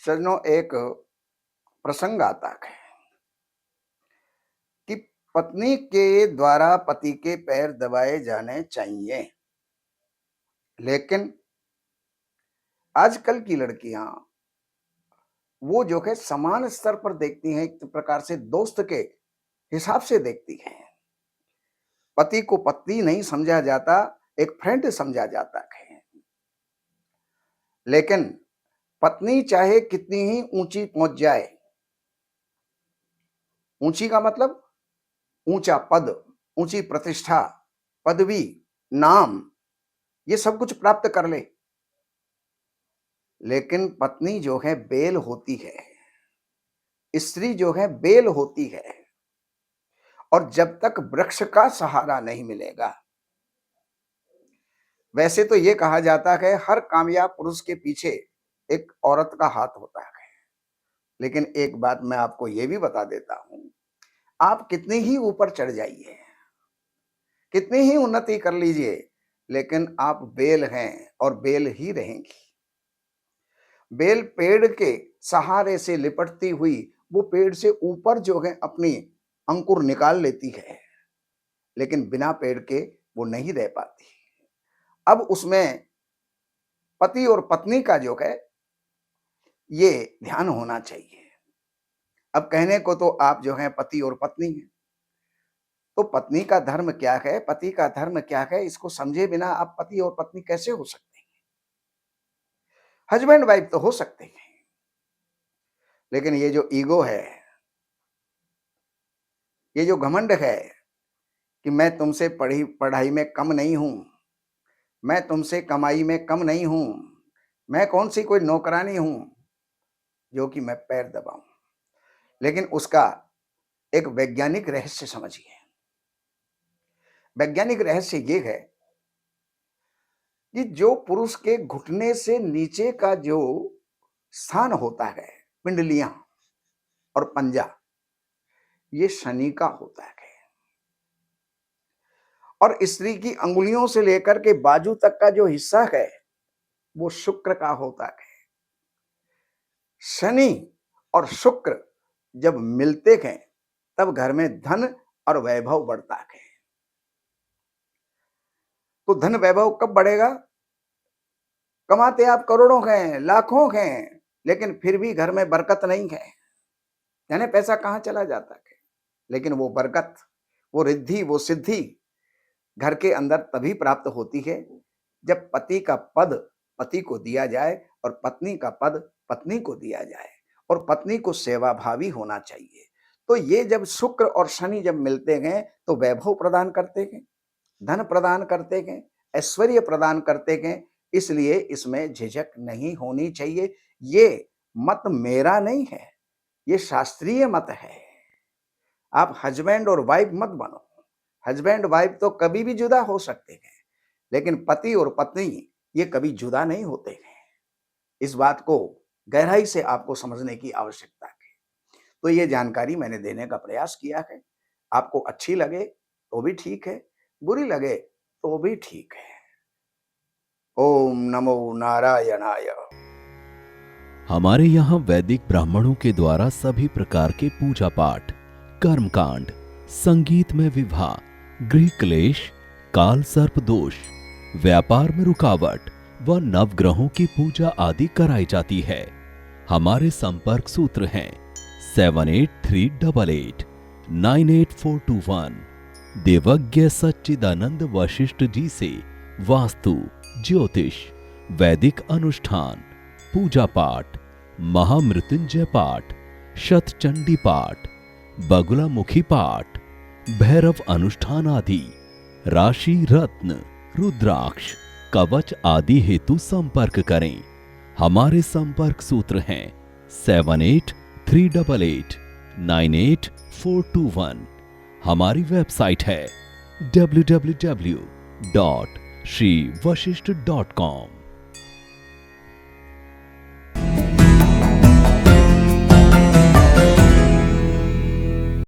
सज्जनों, एक प्रसंग आता है कि पत्नी के द्वारा पति के पैर दबाए जाने चाहिए, लेकिन आजकल की लड़कियां वो जो है समान स्तर पर देखती हैं, एक प्रकार से दोस्त के हिसाब से देखती हैं। पति को पत्नी नहीं समझा जाता, एक फ्रेंड समझा जाता है। लेकिन पत्नी चाहे कितनी ही ऊंची पहुंच जाए, ऊंची का मतलब ऊंचा पद, ऊंची प्रतिष्ठा, पदवी, नाम, ये सब कुछ प्राप्त कर ले, लेकिन पत्नी जो है बेल होती है, स्त्री जो है बेल होती है। और जब तक वृक्ष का सहारा नहीं मिलेगा, वैसे तो ये कहा जाता है हर कामयाब पुरुष के पीछे एक औरत का हाथ होता है, लेकिन एक बात मैं आपको ये भी बता देता हूं, आप कितने ही ऊपर चढ़ जाइए, कितनी ही उन्नति कर लीजिए, लेकिन आप बेल हैं और बेल ही रहेंगी। बेल पेड़ के सहारे से लिपटती हुई वो पेड़ से ऊपर जो है अपनी अंकुर निकाल लेती है, लेकिन बिना पेड़ के वो नहीं रह पाती। अब उसमें पति और पत्नी का जो है ये ध्यान होना चाहिए। अब कहने को तो आप जो है पति और पत्नी हैं, तो पत्नी का धर्म क्या है, पति का धर्म क्या है, इसको समझे बिना आप पति और पत्नी कैसे हो सकते हैं? हस्बैंड वाइफ तो हो सकते हैं, लेकिन ये जो ईगो है, ये जो घमंड है कि मैं तुमसे पढ़ाई में कम नहीं हूं, मैं तुमसे कमाई में कम नहीं हूं, मैं कौन सी कोई नौकरानी हूं जो कि मैं पैर दबाऊं। लेकिन उसका एक वैज्ञानिक रहस्य समझिए। वैज्ञानिक रहस्य ये है कि जो पुरुष के घुटने से नीचे का जो स्थान होता है, पिंडलियां और पंजा, ये शनि का होता है, और स्त्री की अंगुलियों से लेकर के बाजू तक का जो हिस्सा है वो शुक्र का होता है। शनि और शुक्र जब मिलते हैं तब घर में धन और वैभव बढ़ता है। तो धन वैभव कब बढ़ेगा? कमाते आप करोड़ों हैं, लाखों हैं, लेकिन फिर भी घर में बरकत नहीं है, यानी पैसा कहां चला जाता है। लेकिन वो बरकत, वो रिद्धि, वो सिद्धि घर के अंदर तभी प्राप्त होती है जब पति का पद पति को दिया जाए और पत्नी का पद पत्नी को दिया जाए, और पत्नी को सेवाभावी होना चाहिए। तो ये जब शुक्र और शनि जब मिलते हैं तो वैभव प्रदान करते हैं, धन प्रदान करते हैं, ऐश्वर्य प्रदान करते हैं। इसलिए इसमें झिझक नहीं होनी चाहिए। ये मत मेरा नहीं है, ये शास्त्रीय मत है। आप हस्बैंड और वाइफ मत बनो। हस्बैंड वाइफ तो कभी भी जुदा हो सकते हैं, लेकिन पति और पत्नी ये कभी जुदा नहीं होते हैं। इस बात को गहराई से आपको समझने की आवश्यकता है। तो ये जानकारी मैंने देने का प्रयास किया है। आपको अच्छी लगे तो भी ठीक है, बुरी लगे तो भी ठीक है। ओम नमो नारायणाय। हमारे यहाँ वैदिक ब्राह्मणों के द्वारा सभी प्रकार के पूजा पाठ, कर्मकांड, संगीत में विवाह, गृह क्लेश, काल सर्प दोष, व्यापार में रुकावट व नवग्रहों की पूजा आदि कराई जाती है। हमारे संपर्क सूत्र हैं 7838898421। देवज्ञ सच्चिदानंद वशिष्ठ जी से वास्तु, ज्योतिष, वैदिक अनुष्ठान, पूजा पाठ, महामृत्युंजय पाठ, शतचंडी पाठ, बगुलामुखी पाठ, भैरव अनुष्ठान आदि, राशि रत्न, रुद्राक्ष, कवच आदि हेतु संपर्क करें। हमारे संपर्क सूत्र हैं 7838898421। हमारी वेबसाइट है www.shrivashishth.com।